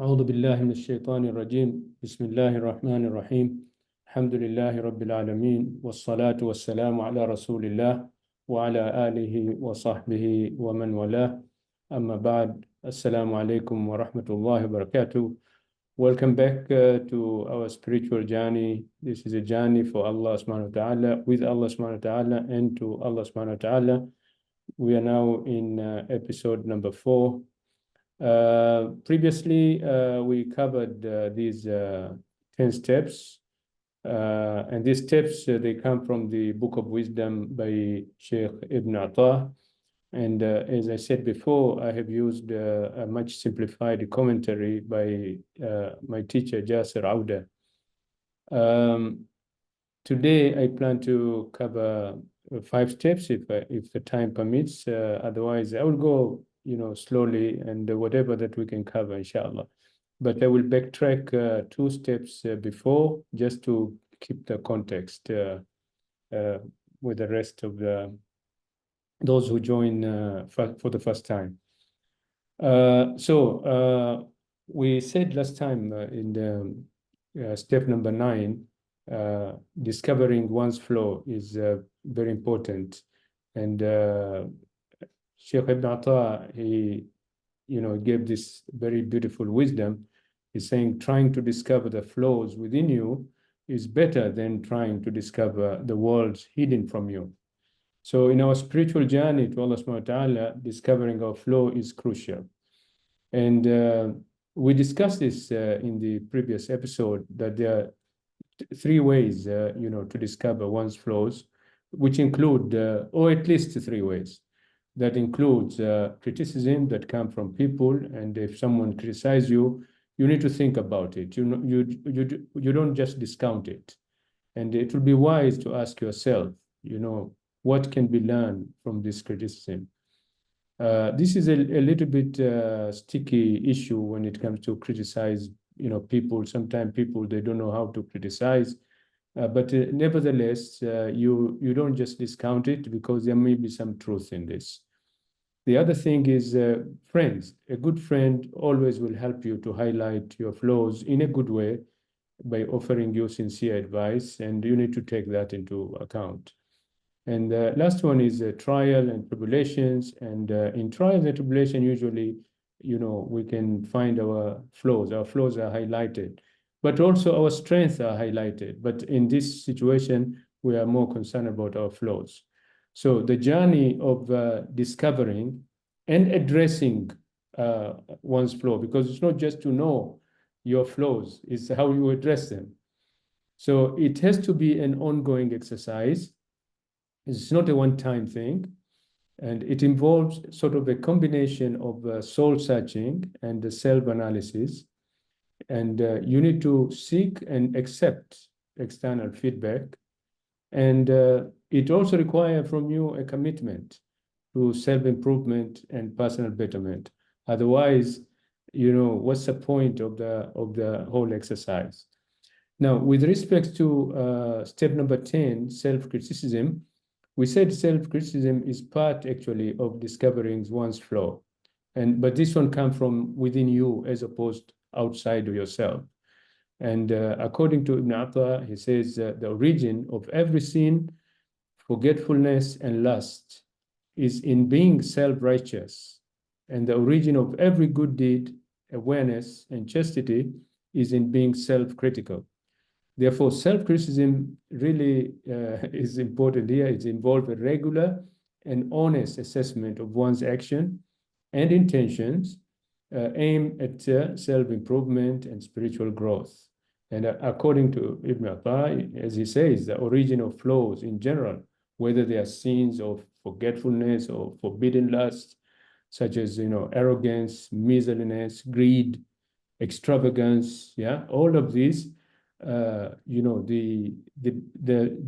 أعوذ بالله من الشيطان الرجيم بسم الله الرحمن الرحيم الحمد لله رب العالمين والصلاة والسلام على رسول الله وعلى آله وصحبه ومن والاه أما بعد السلام عليكم ورحمة الله وبركاته. Welcome back to our spiritual journey. This is a journey for Allah subhanahu wa ta'ala, with Allah subhanahu wa ta'ala, and to Allah subhanahu wa ta'ala. We are now in episode number 4. Previously, we covered these 10 steps, and these steps, they come from the Book of Wisdom by Sheikh Ibn Atta. And as I said before, I have used a much simplified commentary by my teacher, Jasir Auda. Today, I plan to cover 5 steps if the time permits. Otherwise, I will go slowly and whatever that we can cover, inshallah. But I will backtrack 2 steps before, just to keep the context with the rest of those who join for the first time. So we said last time in the step number 9, discovering one's flow is very important. And Sheikh Ibn Atta, he gave this very beautiful wisdom. He's saying trying to discover the flows within you is better than trying to discover the worlds hidden from you. So in our spiritual journey to Allah subhanahu wa ta'ala, discovering our flow is crucial. And we discussed this in the previous episode, that there are 3 ways to discover one's flows, which include, or at least 3 ways. That includes criticism that come from people, and if someone criticizes you, you need to think about it. You don't just discount it. And it will be wise to ask yourself, what can be learned from this criticism? This is a little bit sticky issue when it comes to criticize, people. Sometimes people, they don't know how to criticize. But nevertheless, you don't just discount it, because there may be some truth in this. The other thing is friends. A good friend always will help you to highlight your flaws in a good way by offering you sincere advice, and you need to take that into account. And the last one is trial and tribulations. And in trials and tribulation, usually, we can find our flaws. Our flaws are highlighted, but also our strengths are highlighted. But in this situation, we are more concerned about our flaws. So the journey of discovering and addressing one's flaw, because it's not just to know your flaws, it's how you address them. So it has to be an ongoing exercise. It's not a one-time thing, and it involves sort of a combination of soul-searching and the self-analysis. And you need to seek and accept external feedback. And it also requires from you a commitment to self-improvement and personal betterment. Otherwise, what's the point of the whole exercise? Now, with respect to step number 10, self-criticism, we said self-criticism is part actually of discovering one's flaw. But this one comes from within you as opposed outside of yourself. And according to Ibn Atta, he says the origin of every sin, forgetfulness, and lust is in being self-righteous. And the origin of every good deed, awareness, and chastity is in being self-critical. Therefore, self-criticism really is important here. It involves a regular and honest assessment of one's action and intentions aimed at self-improvement and spiritual growth. And according to Ibn Atta, as he says, the origin of flaws in general, whether they are sins of forgetfulness or forbidden lust, such as arrogance, miserliness, greed, extravagance, all of these. The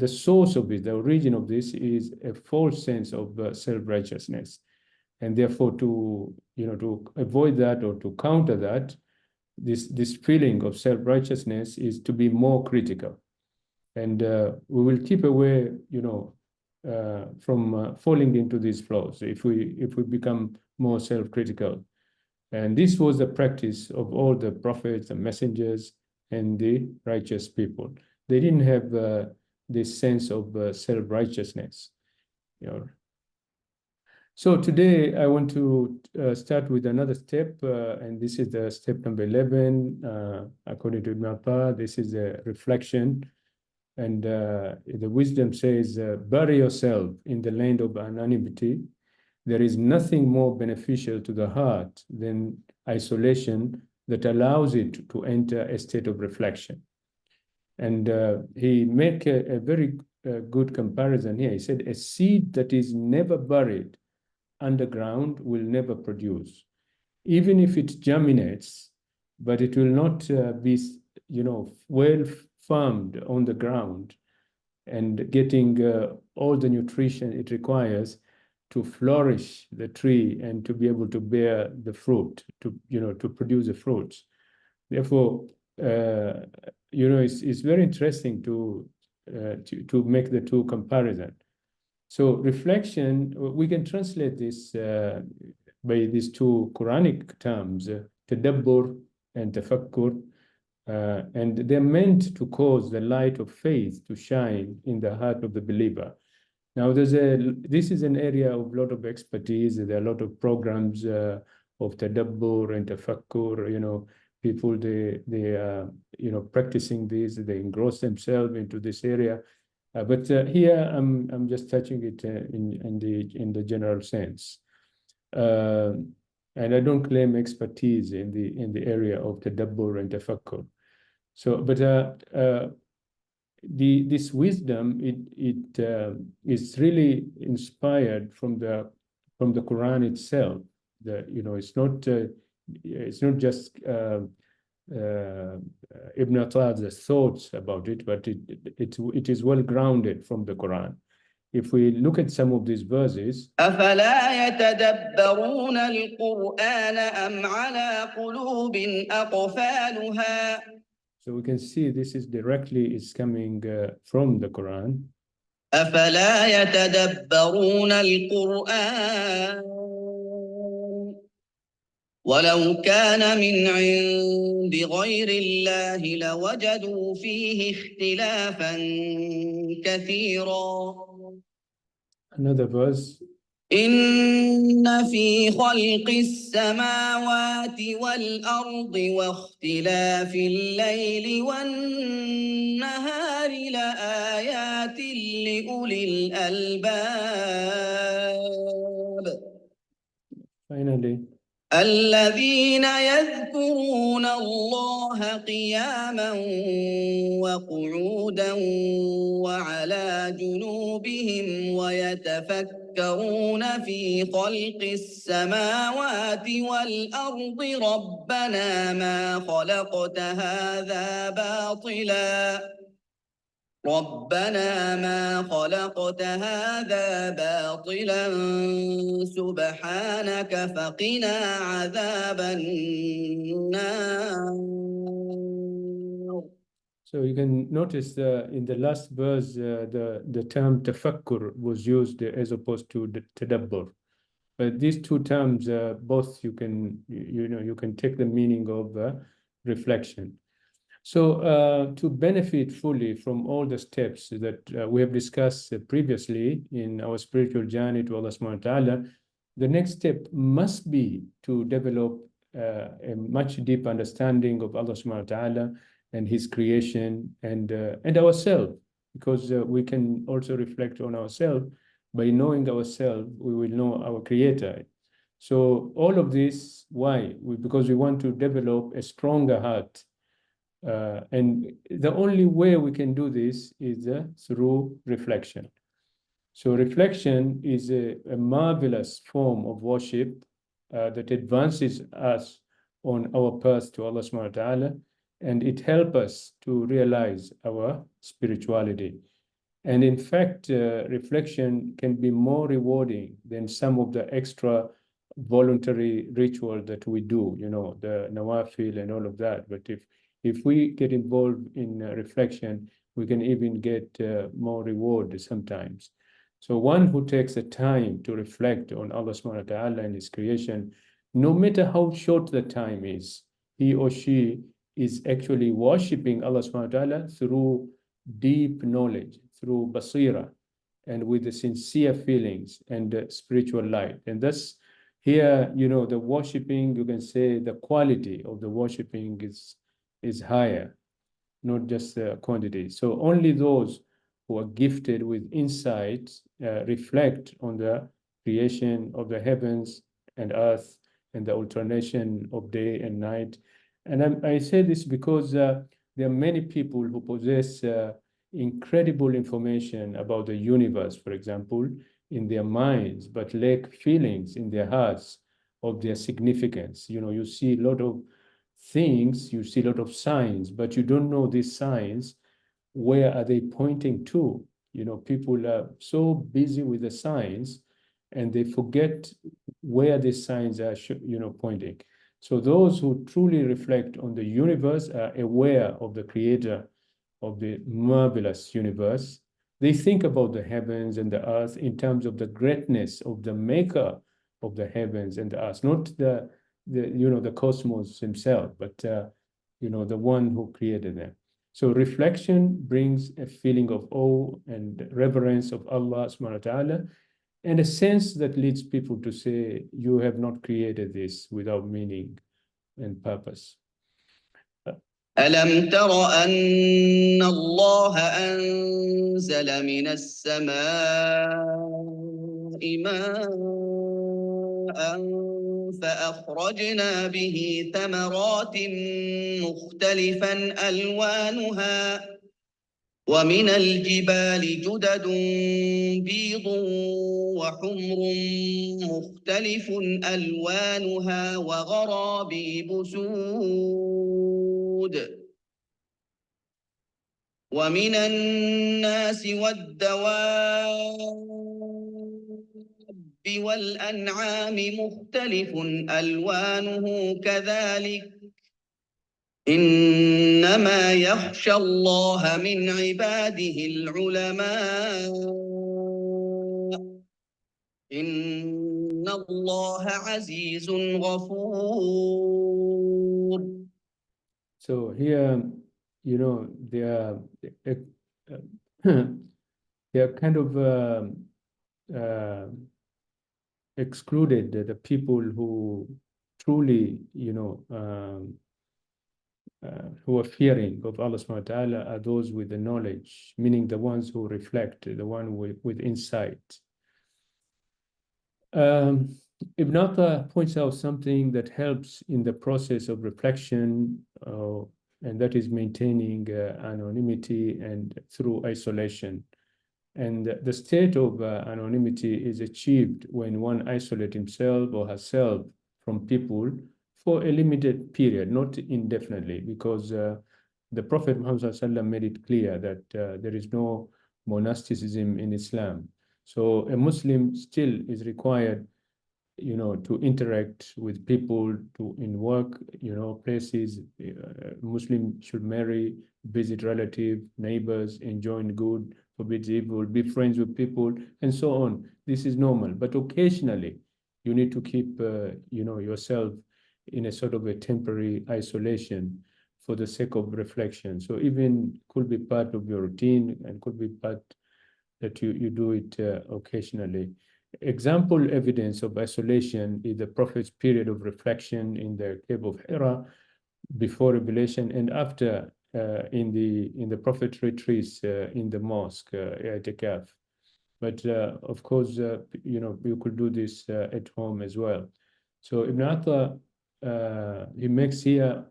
source of it, the origin of this, is a false sense of self-righteousness, and therefore to avoid that or to counter that, this feeling of self-righteousness is to be more critical, and we will keep away, from falling into these flaws if we become more self-critical. And this was the practice of all the prophets, the messengers, and the righteous people. They didn't have this sense of self-righteousness. You know. So today I want to start with another step, and this is the step number 11. According to Ibn Atta, this is a reflection. And the wisdom says, bury yourself in the land of anonymity. There is nothing more beneficial to the heart than isolation that allows it to enter a state of reflection. And he made a very good comparison here. He said, a seed that is never buried underground will never produce. Even if it germinates, but it will not be, well farmed on the ground and getting all the nutrition it requires to flourish the tree and to be able to bear the fruit, to produce the fruits. Therefore, it's very interesting to make the two comparison. So reflection, we can translate this by these two Quranic terms, tadabbur and tafakkur, and they're meant to cause the light of faith to shine in the heart of the believer. Now, this is an area of a lot of expertise. There are a lot of programs of tadabbur and tafakkur. People they practicing this. They engross themselves into this area. But here I'm just touching it in the general sense, and I don't claim expertise in the area of tadabbur and tafakkur. So, but this wisdom it is really inspired from the Quran itself. It's not just Ibn Atta's thoughts about it, but it is well grounded from the Quran. If we look at some of these verses, أفلا يتدبرون القرآن أم على قلوب أقفالها. So we can see this is coming from the Quran. أفلا يتدبرون القرآن ولو كان من عند غير الله لوجدوا فيه اختلافا كثيرا. Another verse. إن في خلق السماوات والأرض واختلاف الليل والنهار لآيات لأولي الألباب. Finally, الذين يذكرون الله قياما وقعودا وعلى جنوبهم ويتفكرون في خلق السماوات والأرض ربنا ما خلقت هذا باطلا سبحانك فقنا عذاب النار. So you can notice in the last verse, the term tafakkur was used as opposed to the tadabbur. But these two terms, both you can take the meaning of reflection. So to benefit fully from all the steps that we have discussed previously in our spiritual journey to Allah subhanahu wa ta'ala, the next step must be to develop a much deeper understanding of Allah subhanahu wa ta'ala and His creation and ourselves, because we can also reflect on ourselves. By knowing ourselves, we will know our Creator. So all of this, why? Because we want to develop a stronger heart. And the only way we can do this is through reflection. So reflection is a marvelous form of worship that advances us on our path to Allah subhanahu wa ta'ala, and it helps us to realize our spirituality. And in fact, reflection can be more rewarding than some of the extra voluntary ritual that we do, the nawafil and all of that. But if we get involved in reflection, we can even get more reward sometimes. So one who takes the time to reflect on Allah subhanahu wa ta'ala and His creation no matter how short the time is, he or she is actually worshipping Allah subhanahu wa ta'ala through deep knowledge, through basira, and with the sincere feelings and spiritual light. And thus, here, the worshipping, you can say the quality of the worshipping is higher, not just the quantity. So only those who are gifted with insight reflect on the creation of the heavens and earth and the alternation of day and night. And I say this because there are many people who possess incredible information about the universe, for example, in their minds, but lack feelings in their hearts of their significance. You see a lot of things, you see a lot of signs, but you don't know these signs, where are they pointing to? People are so busy with the signs and they forget where these signs are, pointing. So those who truly reflect on the universe are aware of the creator of the marvelous universe. They think about the heavens and the earth in terms of the greatness of the maker of the heavens and the earth, not the cosmos himself, but the one who created them. So reflection brings a feeling of awe and reverence of Allah subhanahu wa ta'ala, and a sense that leads people to say, you have not created this without meaning and purpose. ألم تر أن الله أنزل من السماء ماء فأخرجنا به ثمرات مختلفا ألوانها ومن الجبال جدد بيض وحمر مختلف ألوانها وغرابيب سود ومن الناس والدواب والأنعام مختلف ألوانه كذلك إنما يخشى الله من عباده العلماء إن الله عزيز غفور. So here, they are they are kind of excluded, the people who truly, who are fearing of Allah subhanahu wa ta'ala are those with the knowledge, meaning the ones who reflect, the one with insight. Ibn Atta points out something that helps in the process of reflection, and that is maintaining anonymity and through isolation. And the state of anonymity is achieved when one isolates himself or herself from people for a limited period, not indefinitely, because the Prophet Muhammad ﷺ made it clear that there is no monasticism in Islam. So a Muslim still is required, to interact with people, in work, places. Muslim should marry, visit relatives, neighbors, enjoy good, forbid evil, be friends with people, and so on. This is normal. But occasionally, you need to keep, yourself in a sort of a temporary isolation for the sake of reflection. So even could be part of your routine and could be part that you do it occasionally. Example evidence of isolation is the Prophet's period of reflection in the cave of Hira before revelation and after in the Prophet's retreats in the mosque, i'tikaf. But of course, you could do this at home as well. So Ibn Atta, he makes here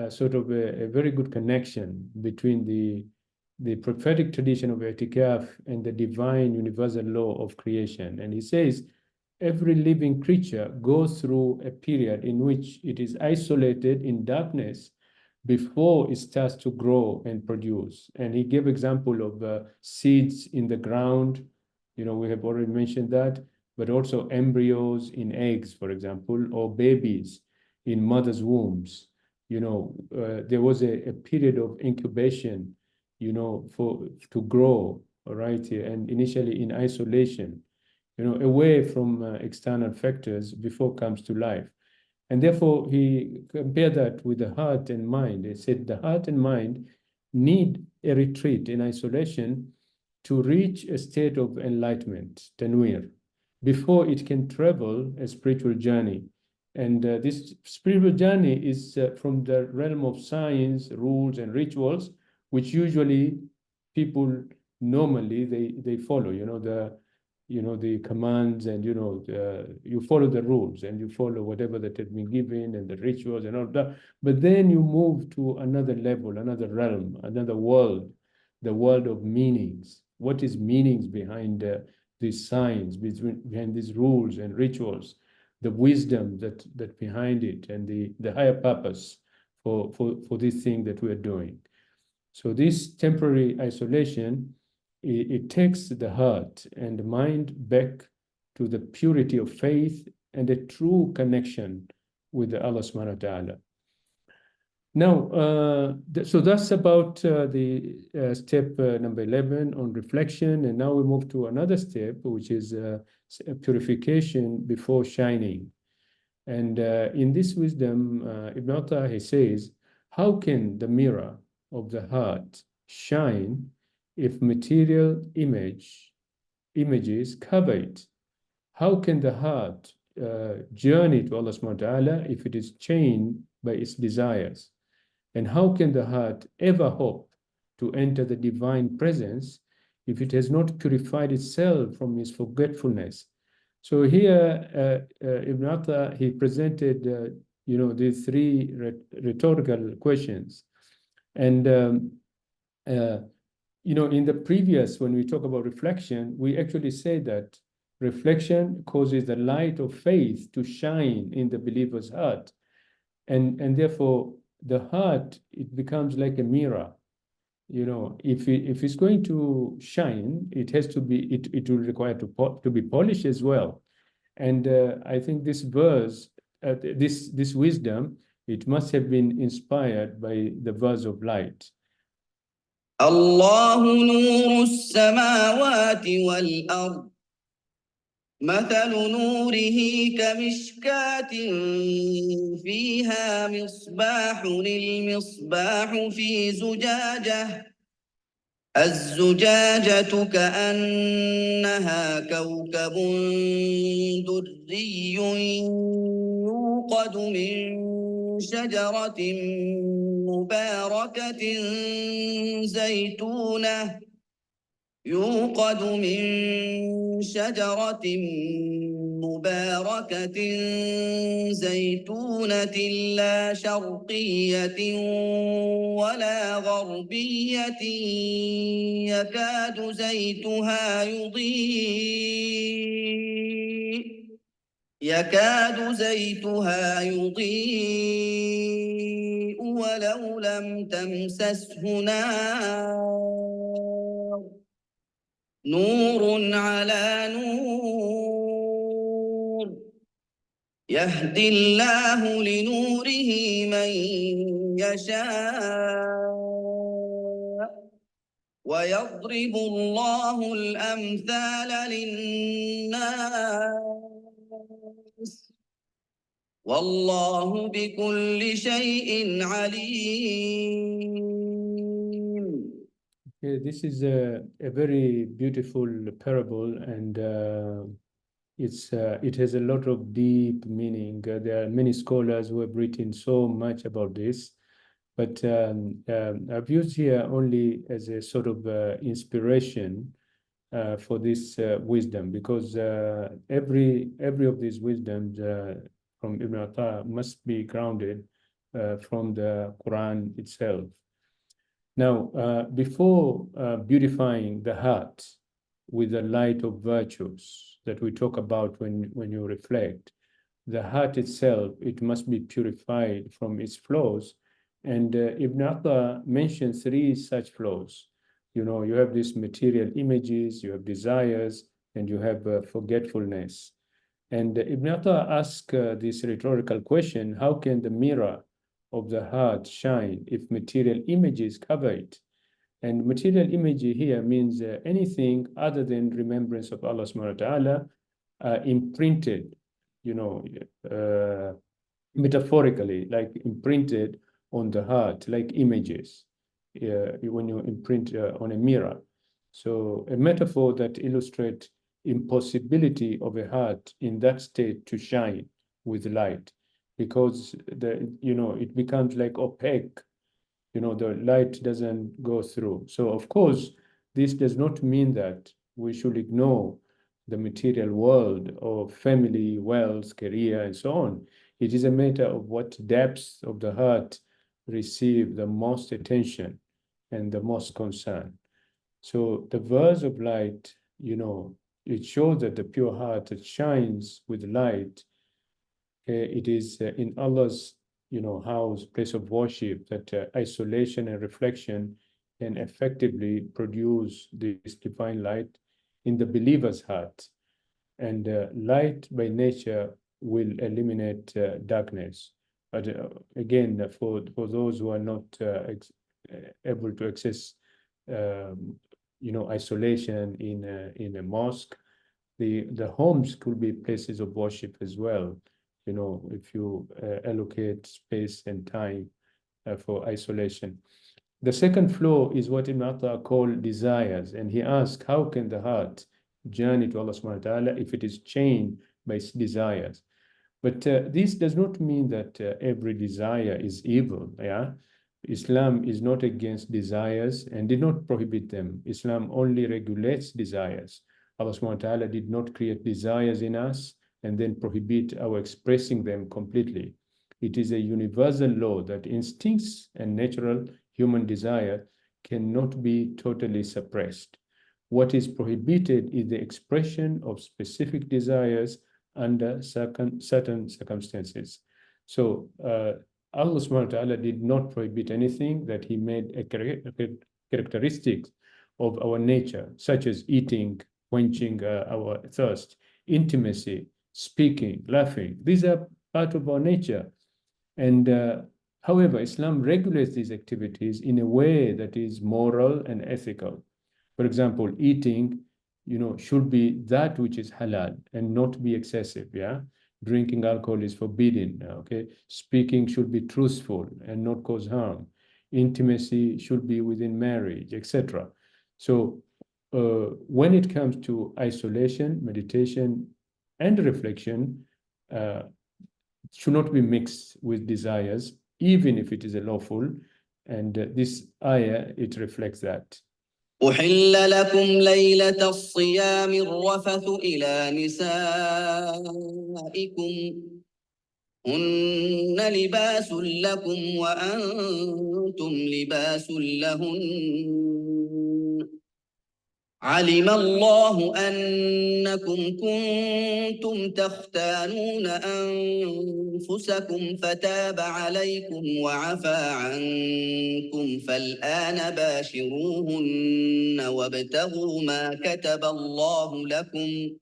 sort of a very good connection between the prophetic tradition of i'tikaf and the divine universal law of creation. And he says, every living creature goes through a period in which it is isolated in darkness before it starts to grow and produce. And he gave example of seeds in the ground, we have already mentioned that, but also embryos in eggs, for example, or babies in mothers' wombs. There was a period of incubation, to grow, all right, and initially in isolation, away from external factors before it comes to life. And therefore, he compared that with the heart and mind. He said the heart and mind need a retreat in isolation to reach a state of enlightenment, tanwir, before it can travel a spiritual journey. And this spiritual journey is from the realm of science, rules, and rituals, which usually people normally they follow. The commands, and you follow the rules, and you follow whatever that has been given, and the rituals and all that. But then you move to another level, another realm, another world, the world of meanings. What is meanings behind these signs, behind these rules and rituals, the wisdom that behind it, and the higher purpose for this thing that we're doing. So this temporary isolation, it takes the heart and the mind back to the purity of faith and a true connection with Allah subhanahu wa ta'ala. Now, so that's about the step number 11 on reflection. And now we move to another step, which is purification before shining. And in this wisdom, Ibn Atta, he says, how can the mirror of the heart shine if material images cover it? How can the heart journey to Allah subhanahu wa ta'ala if it is chained by its desires? And how can the heart ever hope to enter the divine presence if it has not purified itself from its forgetfulness? So here, Ibn Atta, he presented, these three rhetorical questions. And, in the previous, when we talk about reflection, we actually say that reflection causes the light of faith to shine in the believer's heart. And therefore, the heart, it becomes like a mirror. If it's going to shine, it has to be, it will require to be polished as well. And I think this verse, this wisdom, it must have been inspired by the verse of light. الله نور السماوات والأرض مثل نوره كمشكاة فيها مصباح المصباح في زجاجة الزجاجة كأنها كوكب دري يوقد من شجرة مباركة زيتونة لا شرقية ولا غربية يكاد زيتها يضيء ولو لم تمسسه نار نور على نور يهدي الله لنوره من يشاء ويضرب الله الأمثال للناس والله بكل شيء عليم. This is a very beautiful parable, and it has a lot of deep meaning. There are many scholars who have written so much about this, but I've used here only as a sort of inspiration for this wisdom, because every of these wisdoms from Ibn Atta must be grounded from the Quran itself. Now, before beautifying the heart with the light of virtues that we talk about when you reflect, the heart itself, it must be purified from its flaws. And Ibn Atta mentions three such flaws. You have these material images, you have desires, and you have forgetfulness. And Ibn Atta asks this rhetorical question: how can the mirror of the heart shine if material images cover it? And material image here means anything other than remembrance of Allah subhanahu wa ta'ala imprinted, metaphorically, like imprinted on the heart, like images, when you imprint on a mirror. So a metaphor that illustrates impossibility of a heart in that state to shine with light, because it becomes like opaque, the light doesn't go through. So of course, this does not mean that we should ignore the material world or family, wealth, career, and so on. It is a matter of what depths of the heart receive the most attention and the most concern. So the verse of light, it shows that the pure heart that shines with light, it is in Allah's, house, place of worship, that isolation and reflection can effectively produce this divine light in the believer's heart. And light by nature will eliminate darkness. But again, for those who are not able to access, isolation in a mosque, the homes could be places of worship as well. If you allocate space and time for isolation. The second flow is what Ibn Atta called desires. And he asked, how can the heart journey to Allah subhanahu wa ta'ala if it is chained by desires? But this does not mean that every desire is evil. Yeah, Islam is not against desires and did not prohibit them. Islam only regulates desires. Allah subhanahu wa ta'ala did not create desires in us and then prohibit our expressing them completely. It is a universal law that instincts and natural human desire cannot be totally suppressed. What is prohibited is the expression of specific desires under certain circumstances. So Allah subhanahu wa ta'ala did not prohibit anything that he made a characteristic of our nature, such as eating, quenching our thirst, intimacy, speaking, laughing. These are part of our nature. And however, Islam regulates these activities in a way that is moral and ethical. For example, eating, should be that which is halal and not be excessive. Yeah. Drinking alcohol is forbidden. Okay. Speaking should be truthful and not cause harm. Intimacy should be within marriage, etc. So when it comes to isolation, meditation, and reflection, should not be mixed with desires, even if it is a lawful. And this ayah, it reflects that. أحل لكم ليلة الصيام الرفث إلى نسائكم هن لباس لكم وأنتم لباس لهن علم الله أنكم كنتم تختانون أنفسكم فتاب عليكم وعفى عنكم فالآن باشروهن وابتغوا ما كتب الله لكم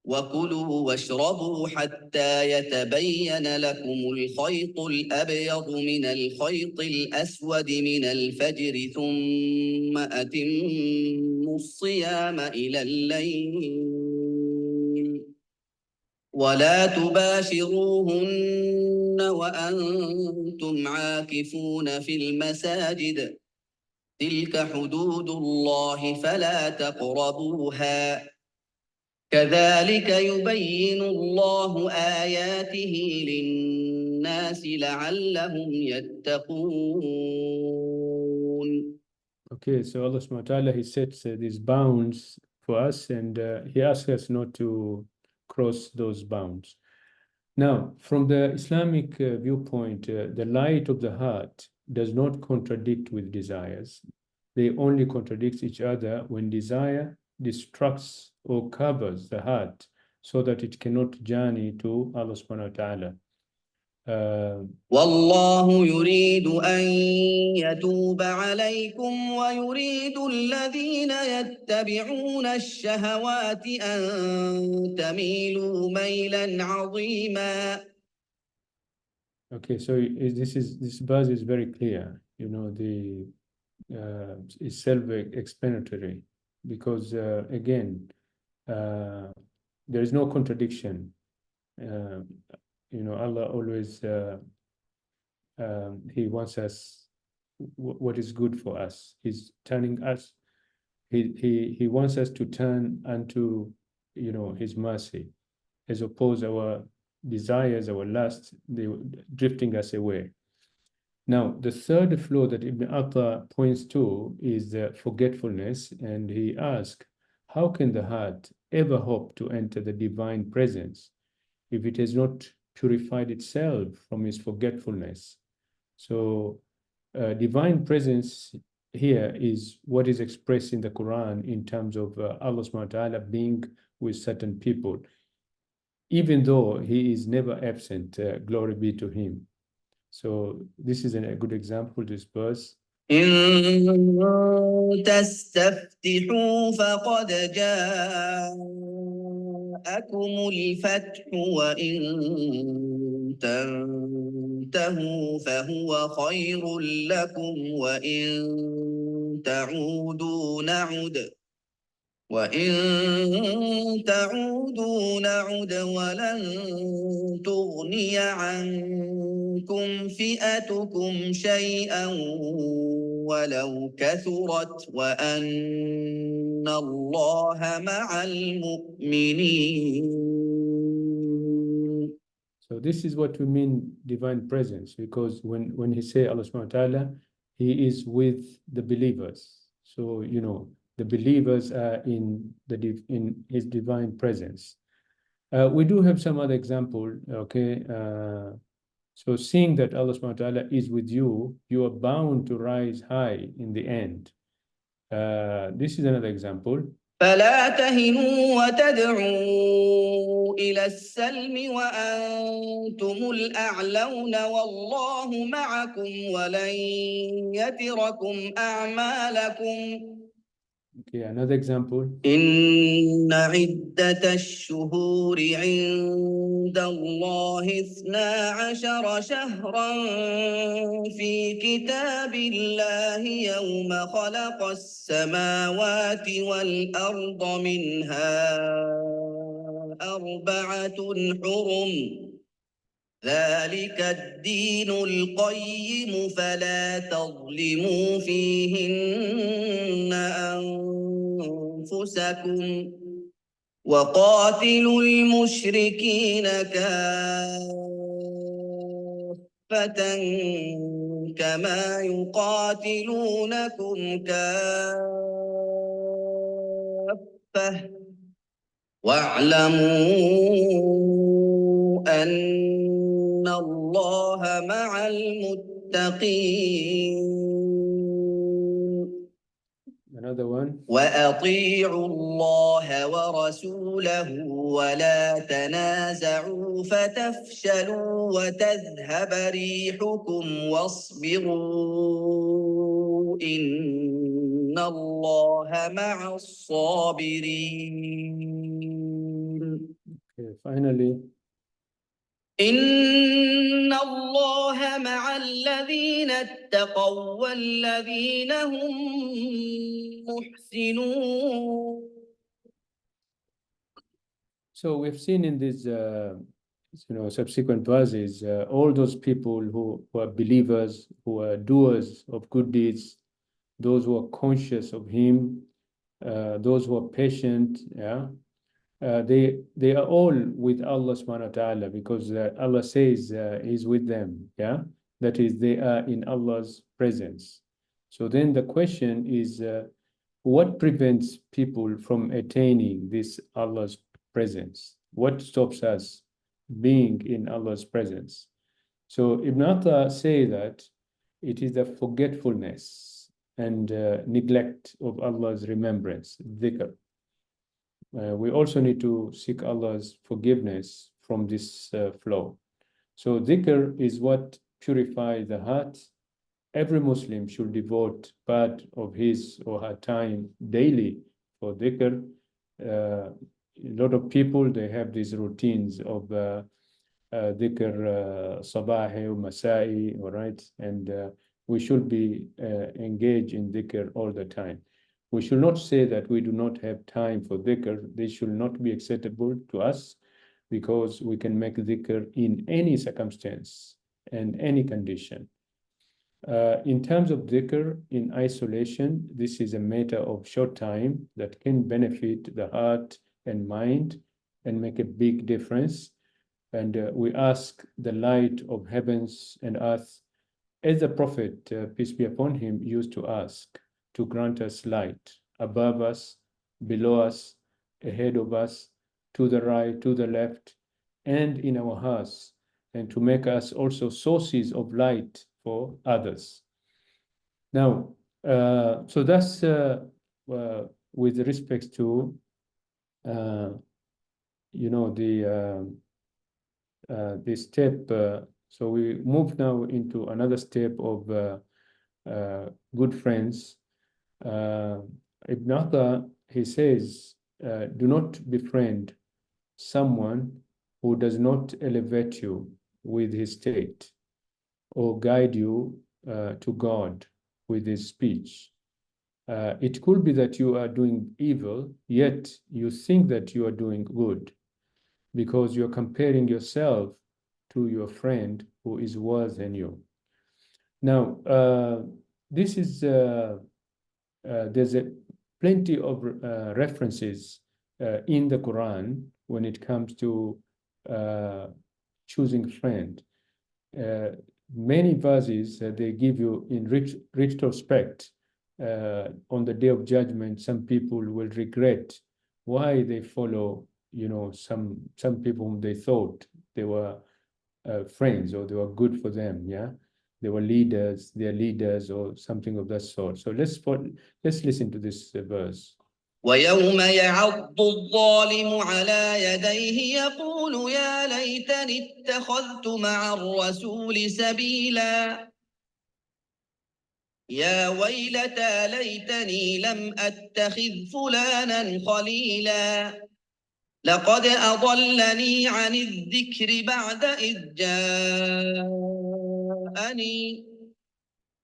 وكلوا واشربوا حتى يتبين لكم الخيط الأبيض من الخيط الأسود من الفجر ثم أتموا الصيام إلى الليل ولا تباشروهن وأنتم عاكفون في المساجد تلك حدود الله فلا تقربوها كذلك يبين الله آياته للناس لعلهم يتقون. Okay, so Allah subhanahu wa ta'ala, he sets these bounds for us, and he asks us not to cross those bounds. Now, from the Islamic viewpoint, the light of the heart does not contradict with desires. They only contradict each other when desire distracts or covers the heart so that it cannot journey to Allah subhanahu wa ta'ala. والله يريد أن يتوب عليكم ويريد الذين يتبعون الشهوات أن تميلوا ميلا عظيما. Okay, so this verse is very clear. It's self-explanatory because again, there is no contradiction. Allah always He wants us what is good for us. He's turning us. He wants us to turn unto His mercy, as opposed our desires, our lusts, they were drifting us away. Now, the third flaw that Ibn Atta points to is the forgetfulness, and he asks, how can the heart ever hope to enter the divine presence if it has not purified itself from its forgetfulness? So, divine presence here is what is expressed in the Quran in terms of Allah subhanahu wa ta'ala being with certain people, even though He is never absent, glory be to Him. So this is a good example, this verse. إن تستفتحوا فقد جاءكم الفتح وإن تنتهوا فهو خير لكم وإن تعودوا نعد ولن تغني عنكم فئتكم شيئا ولو كثرت وأن الله مع المؤمنين. So this is what we mean divine presence, because when he say Allah subhanahu wa ta'ala, He is with the believers. So the believers are in His divine presence. We do have some other example, okay? So seeing that Allah subhanahu wa ta'ala is with you, you are bound to rise high in the end. This is another example. فلا تهنوا وتدعوا إلى السلم وأنتم الأعلون والله معكم ولن يتركم أعمالكم. Okay, another example. إن عدة الشهور عند الله 12 شهرا في كتاب الله يوم خلق السماوات والأرض منها 4 حرم ذلك الدين القيم فلا تظلموا فيهن أنفسكم وقاتلوا المشركين كافة كما يقاتلونكم كافة واعلموا أن الله مع المتقين. Another one. وأطيعوا الله ورسوله ولا تنازعوا فتفشلوا وتذهب ريحكم واصبروا إن الله مع الصابرين. Okay, finally. إن الله مع الذين اتقوا والذين هم محسنون. So we've seen in these subsequent verses all those people who are believers, who are doers of good deeds, those who are conscious of Him, those who are patient, they are all with Allah subhanahu wa ta'ala, because Allah says He's with them, that is, they are in Allah's presence. So then the question is, what prevents people from attaining this Allah's presence? What stops us being in Allah's presence? So Ibn Atta say that it is the forgetfulness and neglect of Allah's remembrance, dhikr. We also need to seek Allah's forgiveness from this flaw. So dhikr is what purifies the heart. Every Muslim should devote part of his or her time daily for dhikr. A lot of people, they have these routines of dhikr sabahi or masai, all right? And we should be engaged in dhikr all the time. We should not say that we do not have time for dhikr. This should not be acceptable to us. because we can make dhikr in any circumstance and any condition. In terms of dhikr in isolation, this is a matter of short time that can benefit the heart and mind and make a big difference. And we ask the light of heavens and earth, as the Prophet, peace be upon him, used to ask, to grant us light above us, below us, ahead of us, to the right, to the left, and in our hearts, and to make us also sources of light for others. Now, so that's with respect to, the step. So we move now into another step of good friends. Ibn Atta, he says, do not befriend someone who does not elevate you with his state or guide you to God with his speech. It could be that you are doing evil, yet you think that you are doing good because you're comparing yourself to your friend who is worse than you. Now, this is there's plenty of references in the Quran when it comes to choosing friend. Many verses they give you in retrospect. On the day of judgment, some people will regret why they follow, some people whom they thought they were friends or they were good for them. Yeah, they were leaders, they're leaders or something of that sort. So let's listen to this verse. ويوم يعض الظالم على يديه يقول يا ليتني اتخذت مع الرسول سبيلا يا ويلتى ليتني لم أتخذ فلانا خليلا لقد أضلني عن الذكر بعد إذ جاءني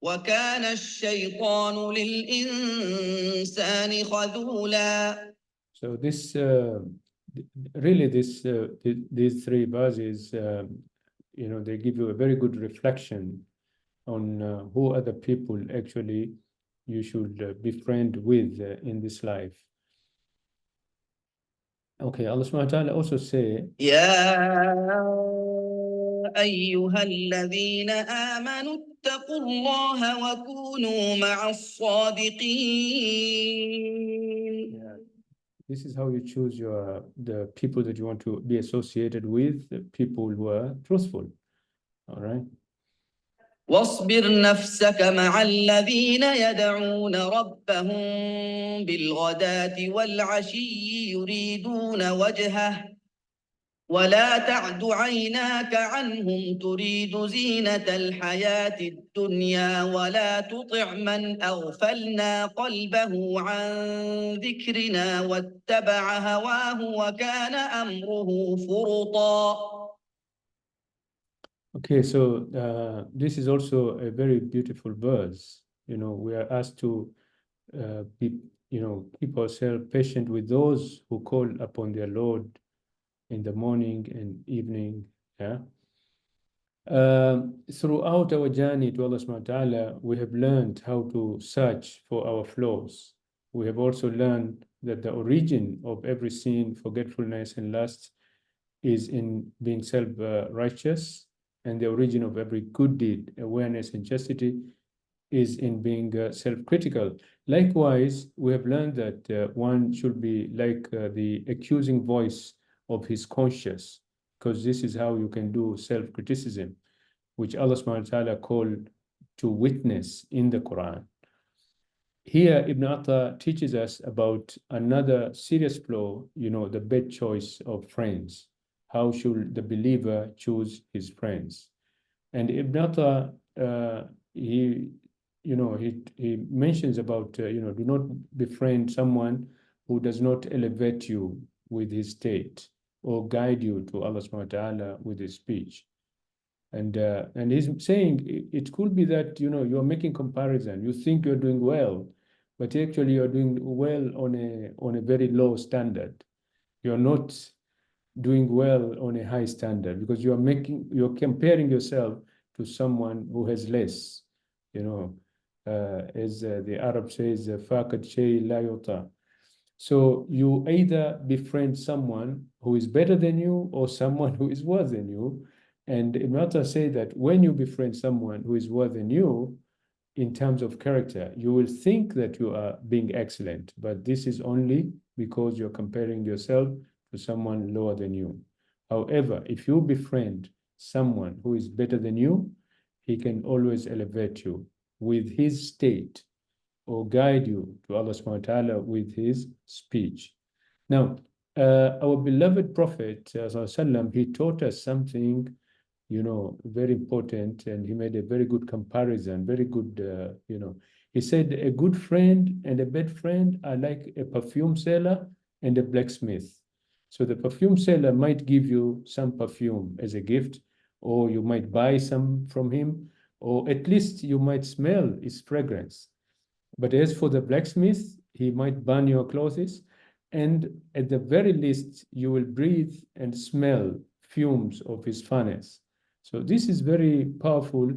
وكان الشيطان للإنسان خذولا. So this these three verses, they give you a very good reflection on who are the people actually you should befriend with in this life. Okay, Allah subhanahu wa ta'ala also say, يا أيها الذين آمنوا اتقوا الله وكونوا مع الصادقين. This is how you choose the people that you want to be associated with, the people who are truthful. All right. واصبر نفسك مع الذين يدعون ربهم بالغداة والعشي يريدون وجهه ولا تعد عيناك عنهم تريد زينة الحياة الدنيا ولا تطع من أغفلنا قلبه عن ذكرنا واتبع هواه وكان أمره فرطا. Okay, so this is also a very beautiful verse. We are asked to keep ourselves patient with those who call upon their Lord in the morning and evening. Yeah. Throughout our journey to Allah subhanahu wa ta'ala, we have learned how to search for our flaws. We have also learned that the origin of every sin, forgetfulness, and lust is in being self-righteous, and the origin of every good deed, awareness, and chastity is in being self-critical. Likewise, we have learned that one should be like the accusing voice of his conscience, because this is how you can do self-criticism, which Allah subhanahu wa ta'ala called to witness in the Quran. Here, Ibn Atta teaches us about another serious flaw, the bad choice of friends. How should the believer choose his friends? And Ibn Atta, he mentions about, do not befriend someone who does not elevate you with his state or guide you to Allah subhanahu wa ta'ala with his speech. And he's saying it could be that, you're making comparison. You think you're doing well, but actually you're doing well on a very low standard. You're not doing well on a high standard, because you're comparing yourself to someone who has less, you know, as the Arab says, فَاقَدْ شَيْءٍ لَا يُطَاعُ. So you either befriend someone who is better than you or someone who is worse than you. And Ibn Atta say that when you befriend someone who is worse than you in terms of character, you will think that you are being excellent, but this is only because you're comparing yourself to someone lower than you. However, if you befriend someone who is better than you, he can always elevate you with his state or guide you to Allah subhanahu wa ta'ala with his speech. Now, our beloved Prophet, he taught us something, very important, and he made a very good comparison, very good, he said a good friend and a bad friend are like a perfume seller and a blacksmith. So the perfume seller might give you some perfume as a gift, or you might buy some from him, or at least you might smell his fragrance. But as for the blacksmith, he might burn your clothes, and at the very least, you will breathe and smell fumes of his furnace. So this is very powerful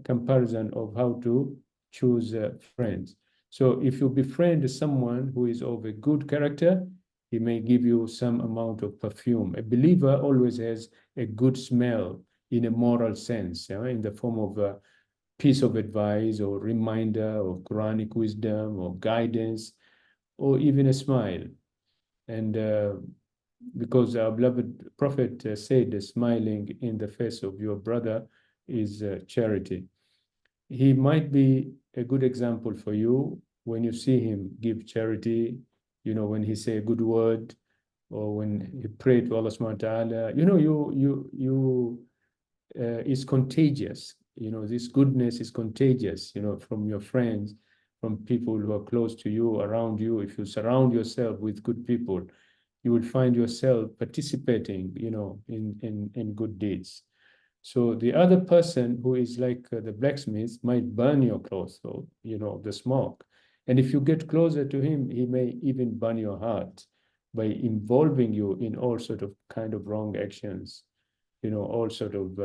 comparison of how to choose friends. So if you befriend someone who is of a good character, he may give you some amount of perfume. A believer always has a good smell in a moral sense, in the form of piece of advice or reminder or Quranic wisdom or guidance or even a smile. And because our beloved Prophet said, smiling in the face of your brother is charity. He might be a good example for you when you see him give charity, when he say a good word, or when he pray to Allah subhanahu wa ta'ala, is contagious. This goodness is contagious, from your friends, from people who are close to you, around you. If you surround yourself with good people, you will find yourself participating, in good deeds. So the other person who is like the blacksmith might burn your clothes, or, the smoke. And if you get closer to him, he may even burn your heart by involving you in all sort of kind of wrong actions, all sort of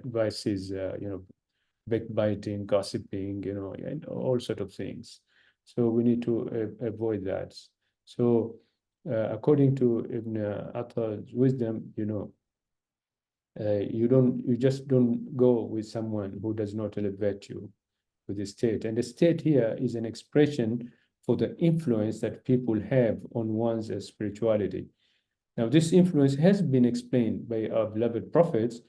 vices, backbiting, gossiping, and all sort of things. So we need to avoid that. So according to Ibn Atta's wisdom, you just don't go with someone who does not elevate you with the state. And the state here is an expression for the influence that people have on one's spirituality. Now, this influence has been explained by our beloved prophets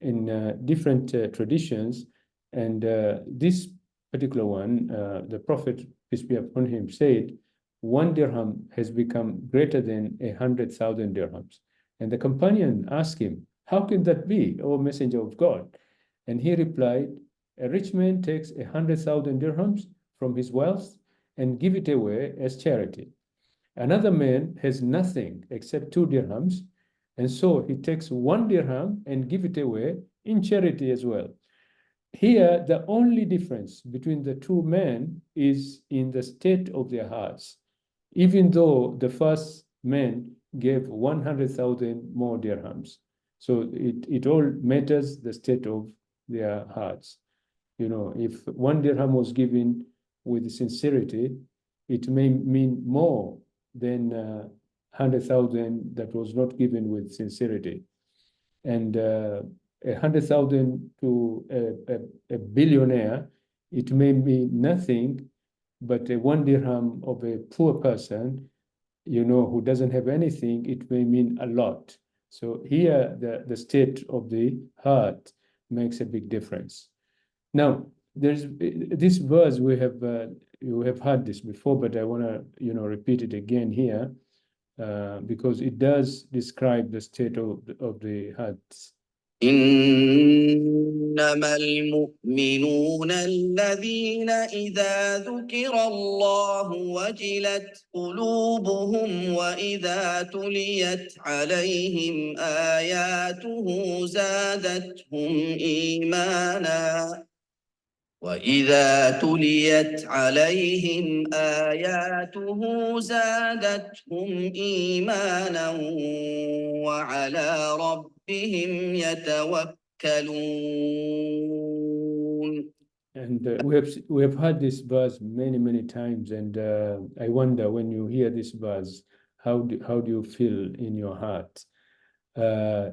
in different traditions. And this particular one, the Prophet, peace be upon him, said, 1 dirham has become greater than 100,000 dirhams. And the companion asked him, how can that be, O Messenger of God? And he replied, a rich man takes 100,000 dirhams from his wealth and give it away as charity. Another man has nothing except 2 dirhams, and so he takes 1 dirham and give it away in charity as well. Here, the only difference between the two men is in the state of their hearts, even though the first man gave 100,000 more dirhams. So it all matters the state of their hearts. If 1 dirham was given with sincerity, it may mean more than 100,000 that was not given with sincerity. And 100,000 to a billionaire, it may mean nothing, but 1 dirham of a poor person, who doesn't have anything, it may mean a lot. So here, the state of the heart makes a big difference. Now, there's this verse you have heard this before, but I want to repeat it again here because it does describe the state of the hearts. إنما المؤمنون الذين إذا ذكر الله وجلت قلوبهم وإذا تليت عليهم آياته زادتهم إيمانا وإذا تليت عليهم آياته زادتهم إيمانا وعلى ربهم يتوكلون. And we have heard this verse many times, and I wonder, when you hear this verse, how do you feel in your heart? Only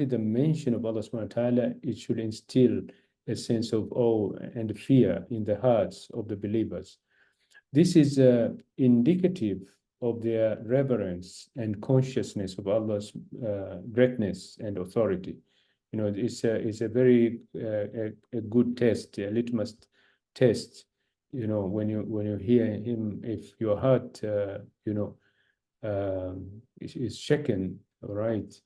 the mention of Allah subhanahu wa ta'ala, it should instill a sense of awe and fear in the hearts of the believers. This is indicative of their reverence and consciousness of Allah's greatness and authority. You know, it's a very a good test, a litmus test. You know, when you hear him, if your heart, is shaken, all right,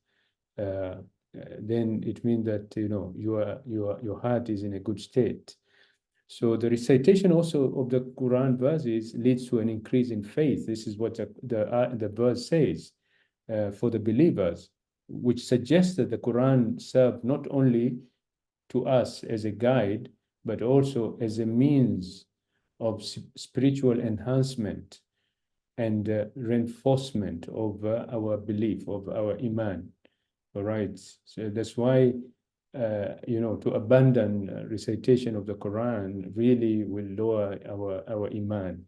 then it means that your heart is in a good state. So the recitation also of the Quran verses leads to an increase in faith. This is what the verse says for the believers, which suggests that the Quran served not only to us as a guide, but also as a means of spiritual enhancement and reinforcement of our belief, of our iman. All right. So that's why to abandon recitation of the Quran really will lower our iman.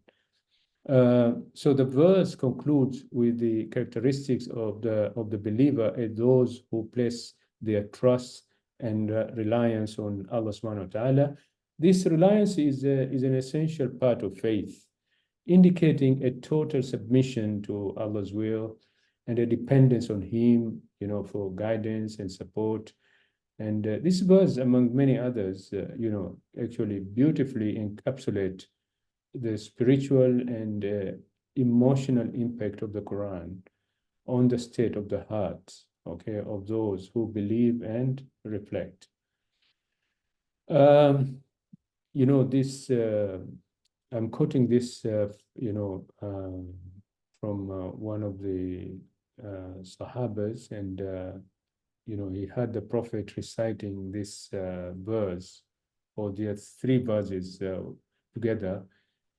So the verse concludes with the characteristics of the believer as those who place their trust and reliance on Allah subhanahu wa ta'ala. This reliance is an essential part of faith, indicating a total submission to Allah's will and a dependence on Him, for guidance and support. And this verse, among many others, actually beautifully encapsulate the spiritual and emotional impact of the Quran on the state of the heart, okay, of those who believe and reflect. This, I'm quoting this, from one of the Sahabas, and he heard the Prophet reciting this verse, or there are three verses together.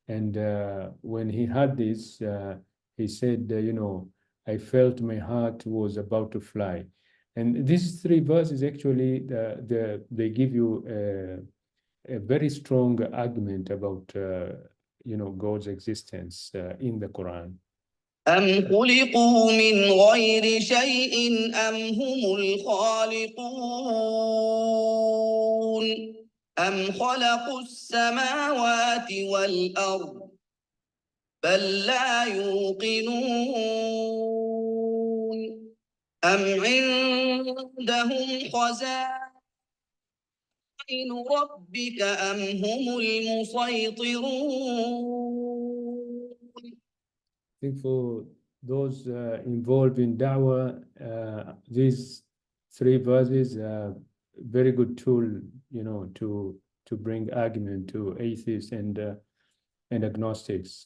And when he heard this, he said, I felt my heart was about to fly. And these three verses actually, they give you a very strong argument about, God's existence in the Quran. أم خلقوا من غير شيء أم هم الخالقون أم خلقوا السماوات والأرض بل لا يوقنون أم عندهم خزائن ربك أم هم المسيطرون. I think for those involved in da'wah, these three verses are very good tool, to bring argument to atheists and agnostics.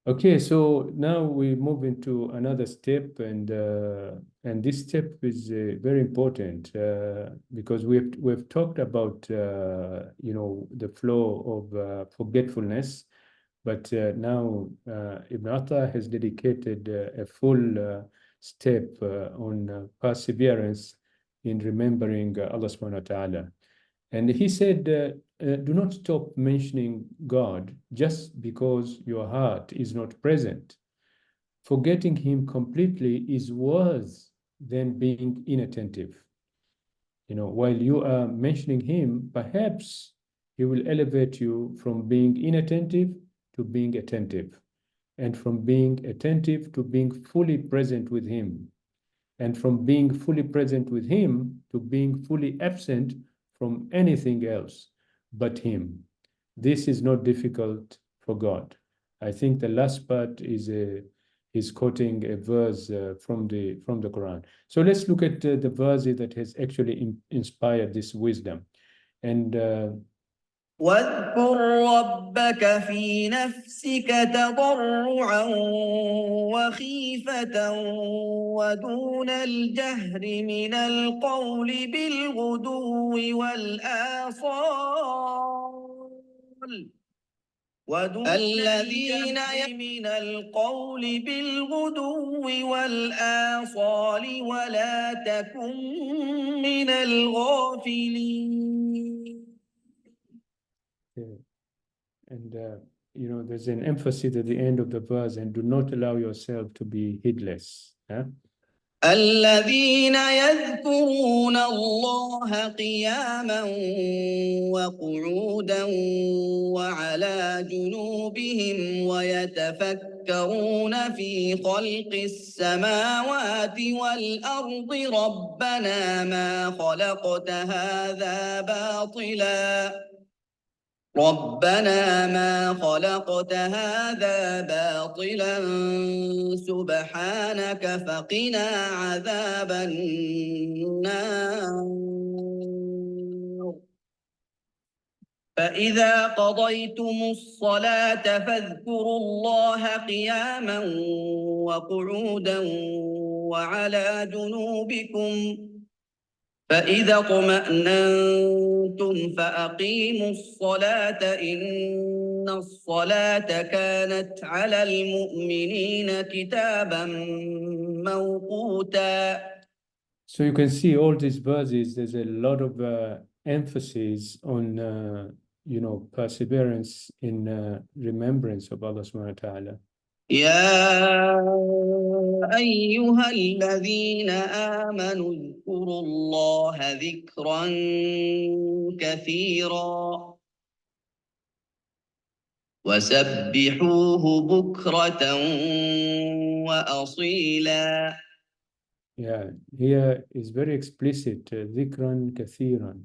Okay, so now we move into another step, and this step is very important because we've talked about the flow of forgetfulness. But now Ibn Atta has dedicated a full step on perseverance in remembering Allah subhanahu wa ta'ala. And he said, do not stop mentioning God just because your heart is not present. Forgetting Him completely is worse than being inattentive. While you are mentioning Him, perhaps He will elevate you from being inattentive to being attentive, and from being attentive to being fully present with Him, and from being fully present with Him to being fully absent from anything else but Him. This is not difficult for God. I think the last part is quoting a verse from the Quran. So let's look at the verse that has actually inspired this wisdom. And واذكر ربك في نفسك تضرعا وخيفة ودون الجهر من القول بالغدو والآصال الذين من القول بالغدو والآصال ولا تكن من الغافلين. And there's an emphasis at the end of the verse, and do not allow yourself to be heedless. الذين يذكرون الله قياما وقعودا وعلى جنوبهم ويتفكرون في خلق السماوات والأرض ربنا ما خلقت هذا باطلا سبحانك فقنا عذاب النار. فإذا قضيتم الصلاة فاذكروا الله قياما وقعودا وعلى جنوبكم فإذا اطمأننتم فأقيموا الصلاة إن الصلاة كانت على المؤمنين كتابا موقوتا. So you can see all these verses, there's a lot of emphasis on, perseverance in remembrance of Allah subhanahu wa ta'ala. يا أيها الذين آمنوا اذكروا الله ذكرا كثيرا وسبحوه بكرة وأصيلا. Yeah, here is very explicit, dhikran kathiran,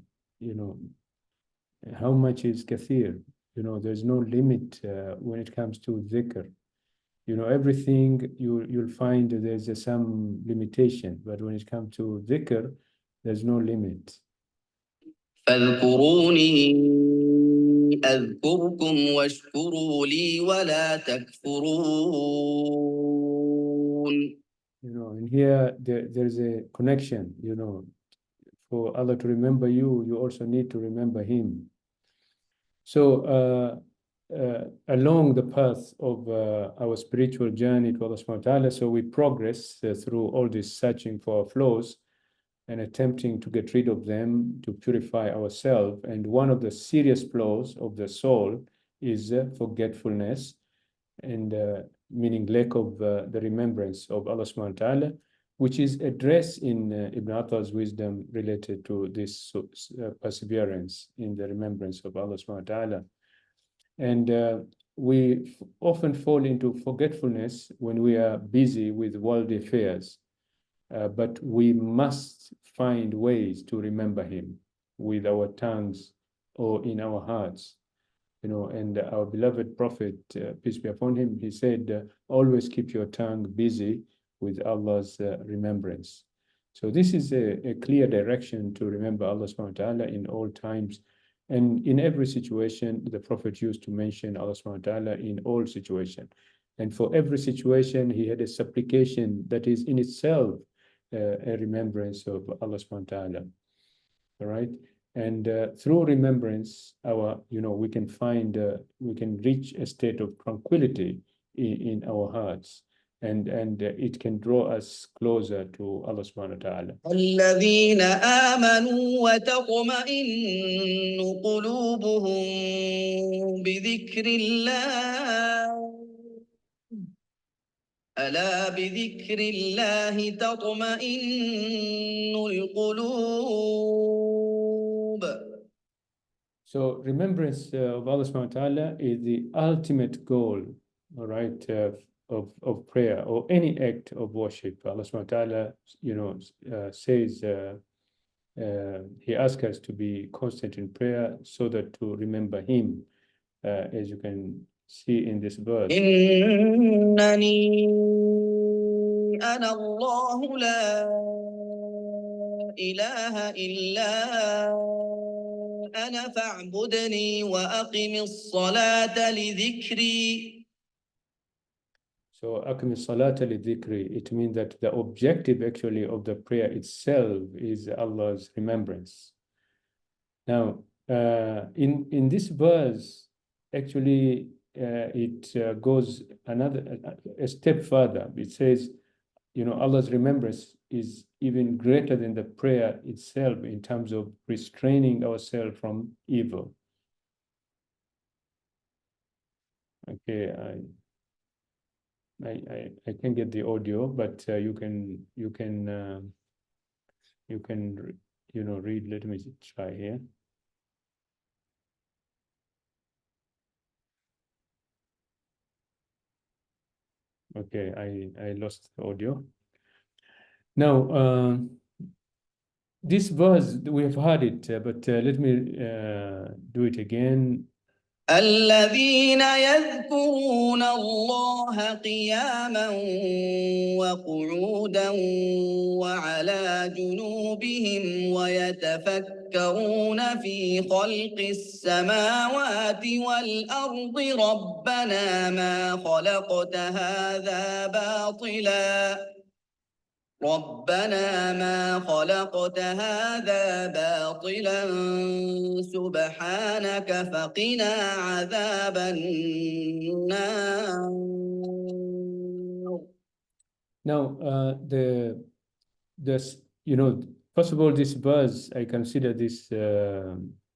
how much is kathir? There's no limit when it comes to dhikr. Everything you'll find there's some limitation, but when it comes to dhikr, there's no limit. فاذكروني أذكركم واشكروا لي ولا تكفرون. And here there's a connection, for Allah to remember you, you also need to remember Him. So along the path of our spiritual journey to Allah subhanahu wa ta'ala, so we progress through all this searching for our flaws and attempting to get rid of them to purify ourselves. And one of the serious flaws of the soul is forgetfulness, and meaning lack of the remembrance of Allah subhanahu wa ta'ala, which is addressed in Ibn Atta's wisdom related to this perseverance in the remembrance of Allah subhanahu wa ta'ala. And we often fall into forgetfulness when we are busy with worldly affairs, but we must find ways to remember Him with our tongues or in our hearts. And our beloved Prophet, peace be upon him, he said, always keep your tongue busy with Allah's remembrance. So this is a clear direction to remember Allah subhanahu wa ta'ala in all times. And in every situation, the Prophet used to mention Allah subhanahu wa ta'ala in all situations. And for every situation, he had a supplication that is in itself a remembrance of Allah subhanahu wa ta'ala. All right. And through remembrance, we can we can reach a state of tranquility in our hearts, and it can draw us closer to Allah subhanahu wa ta'ala. الذين آمنوا وتطمئن قلوبهم بذكر الله ألا بذكر الله تطمئن القلوب. So remembrance of Allah subhanahu wa ta'ala is the ultimate goal, all right, of prayer or any act of worship. Allah subhanahu wa ta'ala, says He asks us to be constant in prayer so that to remember Him, as you can see in this verse. إنني أنا الله لا إله إلا أنا فاعبدني وأقم الصلاة لذكري. So أقم الصلاة لذكري, it means that the objective actually of the prayer itself is Allah's remembrance. Now, in this verse, actually, it goes a step further. It says, Allah's remembrance is even greater than the prayer itself in terms of restraining ourselves from evil. Okay, I can get the audio, but you can read. Let me try here. Okay, I lost the audio. Now, this verse, we have heard it, but let me do it again. الذين يذكرون الله قياما وقعودا وعلى جنوبهم ويتفكرون في خلق السماوات والأرض ربنا ما خلقت هذا باطلا سبحانك فقنا عذاب النار. Now, first of all, this verse, I consider this,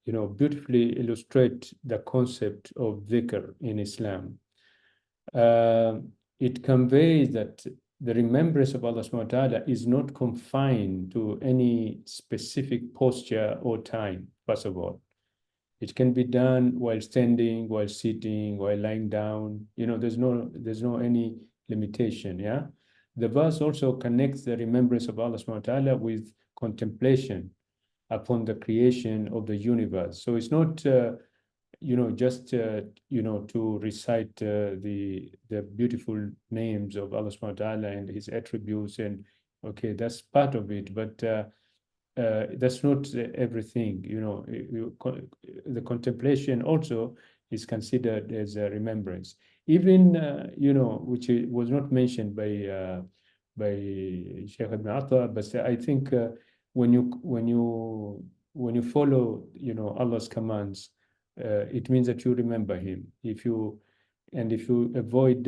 beautifully illustrate the concept of dhikr in Islam. It conveys that the remembrance of Allah subhanahu wa ta'ala is not confined to any specific posture or time, first of all. It can be done while standing, while sitting, while lying down. There's no any limitation, yeah? The verse also connects the remembrance of Allah subhanahu wa ta'ala with contemplation upon the creation of the universe. So it's not just to recite the beautiful names of Allah subhanahu wa ta'ala and his attributes, and okay, that's part of it, but that's not everything. The contemplation also is considered as a remembrance, even which was not mentioned by Sheikh Ibn Atta, but I think when you follow Allah's commands, it means that you remember him. If you avoid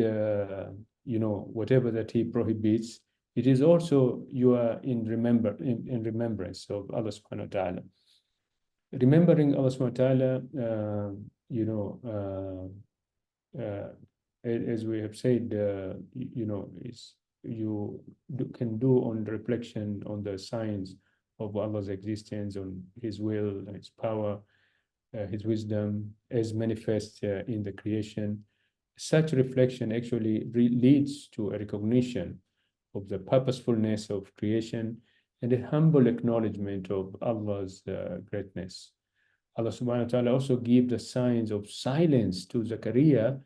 whatever that he prohibits, it is also you are in remembrance of Allah subhanahu wa ta'ala. Remembering Allah subhanahu wa ta'ala, as we have said, is can do on reflection on the signs of Allah's existence, on his will, his power, his wisdom as manifest in the creation. Such reflection actually leads to a recognition of the purposefulness of creation and a humble acknowledgement of Allah's greatness. Allah subhanahu wa ta'ala also gives the signs of silence to Zakaria,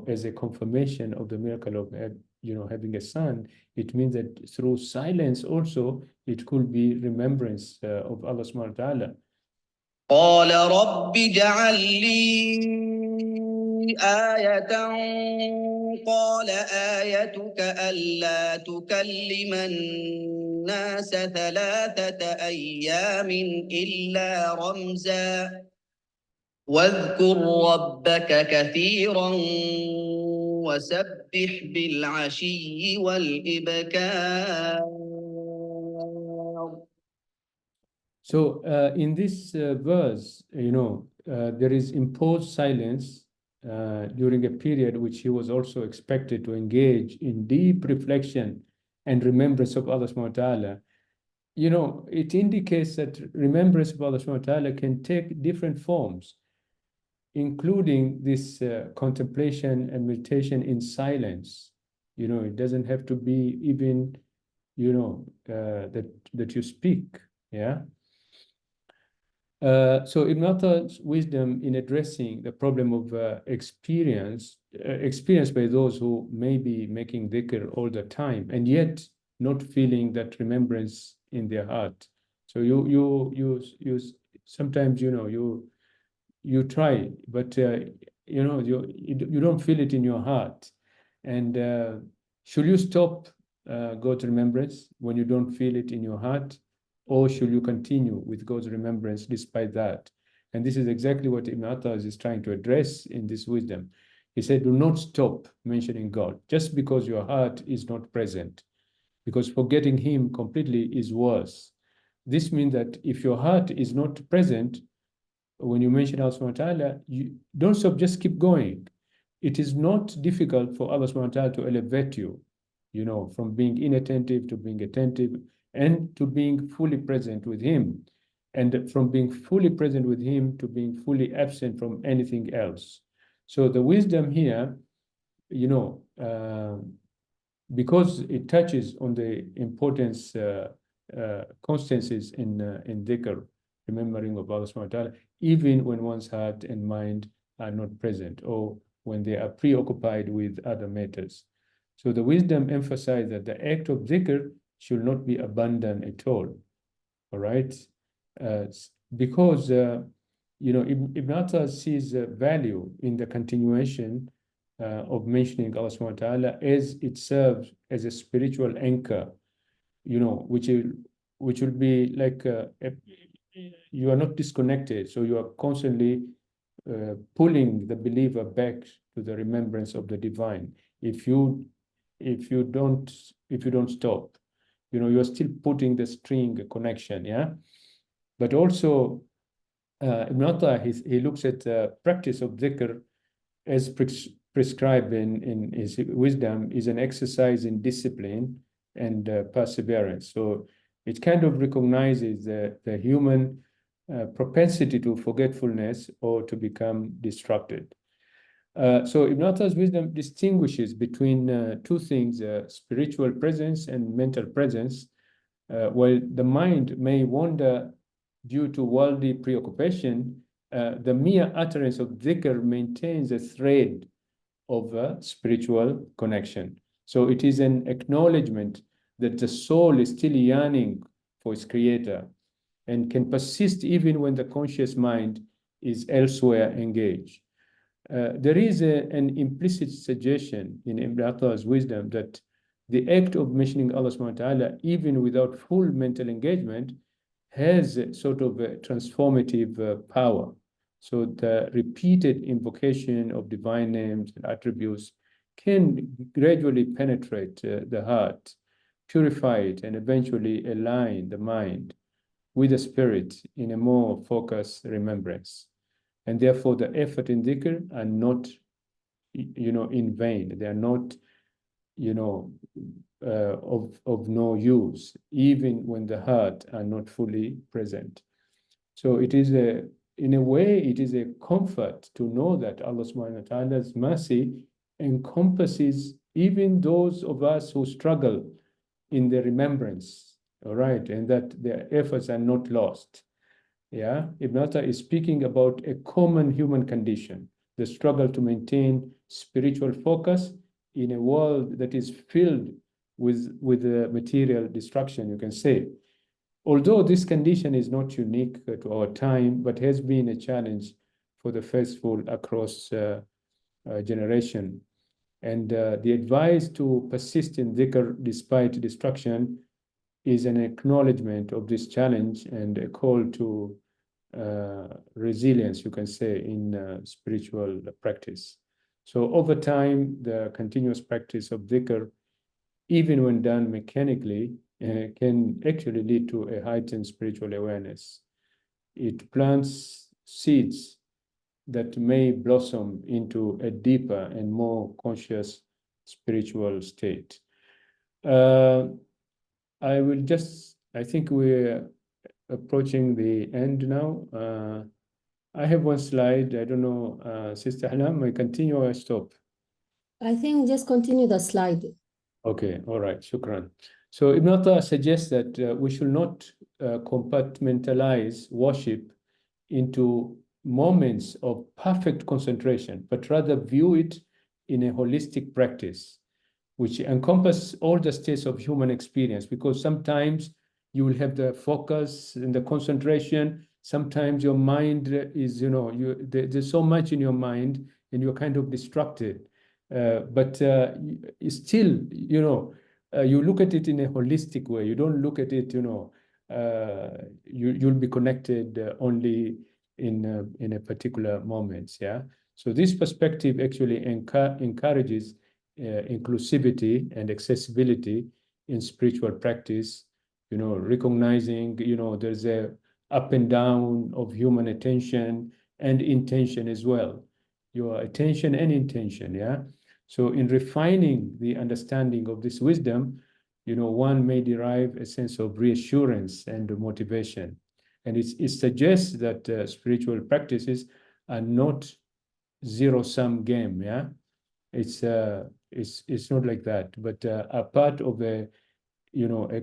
as a confirmation of the miracle of having a son. It means that through silence also it could be remembrance of Allah subhanahu wa ta'ala. قال رب اجعل لي آية قال آيتك ألا تكلم الناس 3 أيام إلا رمزا واذكر ربك كثيرا وسبح بالعشي والإبكار. So in this verse, there is imposed silence during a period which he was also expected to engage in deep reflection and remembrance of Allah subhanahu wa ta'ala. It indicates that remembrance of Allah subhanahu wa ta'ala can take different forms, including this contemplation and meditation in silence. It doesn't have to be even, that you speak, yeah? So Ibn Atta's wisdom in addressing the problem of experienced by those who may be making dhikr all the time and yet not feeling that remembrance in their heart. So you Sometimes, you try, but you don't feel it in your heart. And should you stop God's remembrance when you don't feel it in your heart, or should you continue with God's remembrance despite that? And this is exactly what Ibn Attas is trying to address in this wisdom. He said, do not stop mentioning God just because your heart is not present, because forgetting him completely is worse. This means that if your heart is not present, when you mention Allah subhanahu wa ta'ala, you don't stop, just keep going. It is not difficult for Allah subhanahu wa ta'ala to elevate you, from being inattentive to being attentive and to being fully present with him. And from being fully present with him to being fully absent from anything else. So the wisdom here, because it touches on the importance, constancies in dhikr, remembering of Allah subhanahu wa ta'ala, even when one's heart and mind are not present, or when they are preoccupied with other matters. So the wisdom emphasized that the act of dhikr should not be abandoned at all right? Because Ibn Attas sees value in the continuation of mentioning Allah subhanahu wa ta'ala, as it serves as a spiritual anchor, which will be like you are not disconnected, so you are constantly pulling the believer back to the remembrance of the divine. If you don't stop, you're still putting the string connection, yeah. But also Ibn Atta, he looks at practice of dhikr as prescribed in his wisdom is an exercise in discipline and perseverance. So it kind of recognizes the human propensity to forgetfulness or to become distracted. So Ibn Atta's wisdom distinguishes between two things, spiritual presence and mental presence. While the mind may wander due to worldly preoccupation, the mere utterance of dhikr maintains a thread of spiritual connection. So it is an acknowledgement that the soul is still yearning for its creator and can persist even when the conscious mind is elsewhere engaged. There is an implicit suggestion in Ibn Atta's wisdom that the act of mentioning Allah subhanahu wa ta'ala, even without full mental engagement, has a sort of a transformative power. So the repeated invocation of divine names and attributes can gradually penetrate the heart, purify it, and eventually align the mind with the spirit in a more focused remembrance. And therefore, the effort in dhikr are not, in vain. They are not, of no use, even when the heart are not fully present. So it is in a way, it is a comfort to know that Allah subhanahu wa ta'ala's mercy encompasses even those of us who struggle in the remembrance, all right, and that their efforts are not lost. Yeah, Ibn Atta is speaking about a common human condition, the struggle to maintain spiritual focus in a world that is filled with material destruction, you can say. Although this condition is not unique to our time, but has been a challenge for the faithful across generation. And the advice to persist in dhikr despite destruction is an acknowledgement of this challenge and a call to resilience, you can say, in spiritual practice. So over time, the continuous practice of dhikr, even when done mechanically, can actually lead to a heightened spiritual awareness. It plants seeds that may blossom into a deeper and more conscious spiritual state. I think we're approaching the end now. I have one slide. I don't know, Sister Halam, I continue or I stop? I think just continue the slide. Okay, all right, shukran. So Ibn Atta suggests that we should not compartmentalize worship into moments of perfect concentration, but rather view it in a holistic practice, which encompasses all the states of human experience, because sometimes you will have the focus and the concentration sometimes your mind is, there's so much in your mind and you're kind of distracted. But it's still, you look at it in a holistic way. You don't look at it, you'll be connected only in a particular moment. Yeah. So this perspective actually encourages inclusivity and accessibility in spiritual practice, recognizing, there's a up and down of human attention and intention as well. Your attention and intention, yeah? So in refining the understanding of this wisdom, one may derive a sense of reassurance and motivation. And it suggests that spiritual practices are not zero-sum game, yeah? It's not like that, but a part of a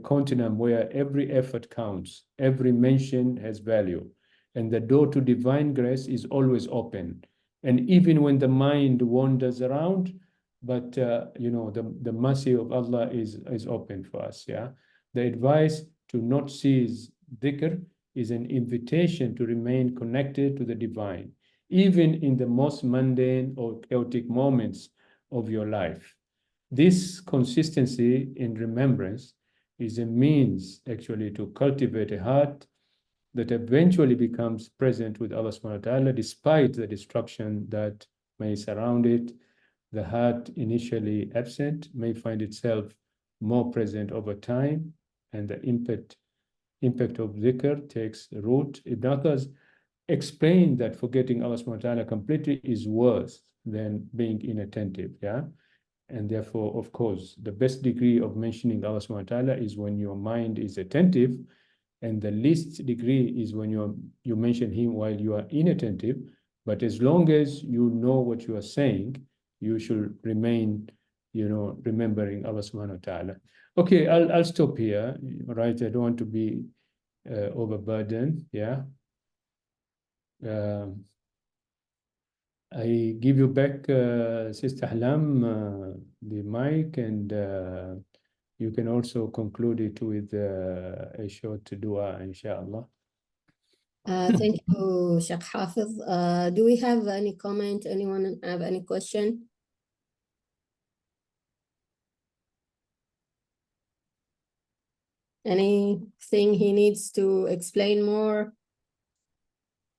continuum where every effort counts, every mention has value, and the door to divine grace is always open. And even when the mind wanders around, but the mercy of Allah is open for us. Yeah, the advice to not cease dhikr is an invitation to remain connected to the divine, even in the most mundane or chaotic moments of your life. This consistency in remembrance is a means actually to cultivate a heart that eventually becomes present with Allah subhanahu wa ta'ala despite the destruction that may surround it. The heart, initially absent, may find itself more present over time, and the impact of dhikr takes root. Ibn Abbas explained that forgetting Allah subhanahu wa ta'ala completely is worse than being inattentive. Yeah. And therefore, of course, the best degree of mentioning Allah subhanahu wa ta'ala is when your mind is attentive, and the least degree is when you mention him while you are inattentive. But as long as you know what you are saying, you should remain, remembering Allah subhanahu wa ta'ala. Okay, I'll stop here, right? I don't want to be overburdened, yeah. I give you back, Sister Ahlam, the mic, and you can also conclude it with a short dua, inshallah. Thank you, Sheikh Hafidh. Do we have any comment? Anyone have any question? Anything he needs to explain more?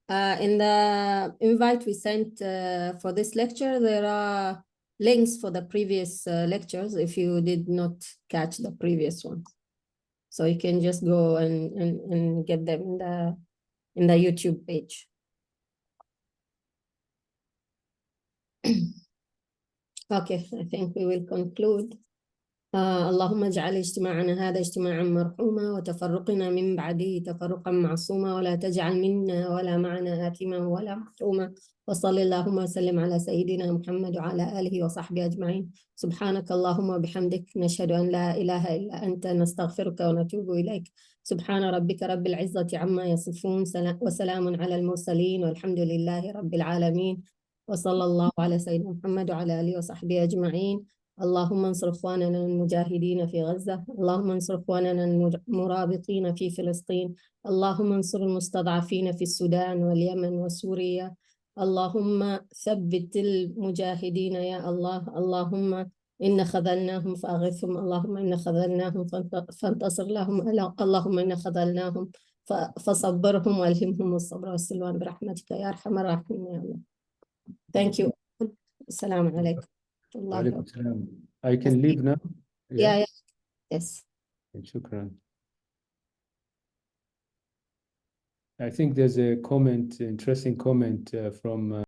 In the invite we sent for this lecture, there are links for the previous lectures if you did not catch the previous ones. So you can just go and get them in the YouTube page. Okay, I think we will conclude. اللهم اجعل اجتماعنا هذا اجتماعا مرحوما وتفرقنا من بعده تفرقا معصوما ولا تجعل منا ولا معنا آثما ولا محروما وصل اللهم وسلم على سيدنا محمد وعلى آله وصحبه أجمعين. سبحانك اللهم وبحمدك نشهد أن لا إله إلا أنت نستغفرك ونتوب إليك. سبحان ربك رب العزة عما يصفون وسلام على المرسلين والحمد لله رب العالمين وصلى الله على سيدنا محمد وعلى آله وصحبه أجمعين. اللهم انصر اخواننا المجاهدين في غزة، اللهم انصر اخواننا المرابطين في فلسطين، اللهم انصر المستضعفين في السودان واليمن وسوريا، اللهم ثبت المجاهدين يا الله، اللهم إن خذلناهم فأغثهم، اللهم إن خذلناهم فانتصر لهم، اللهم إن خذلناهم فصبرهم والهمهم الصبر والسلوان برحمتك يا أرحم الراحمين يا الله. Thank you. السلام عليكم. I can leave now? Yeah. Yes. Shukran. I think there's a comment, interesting comment from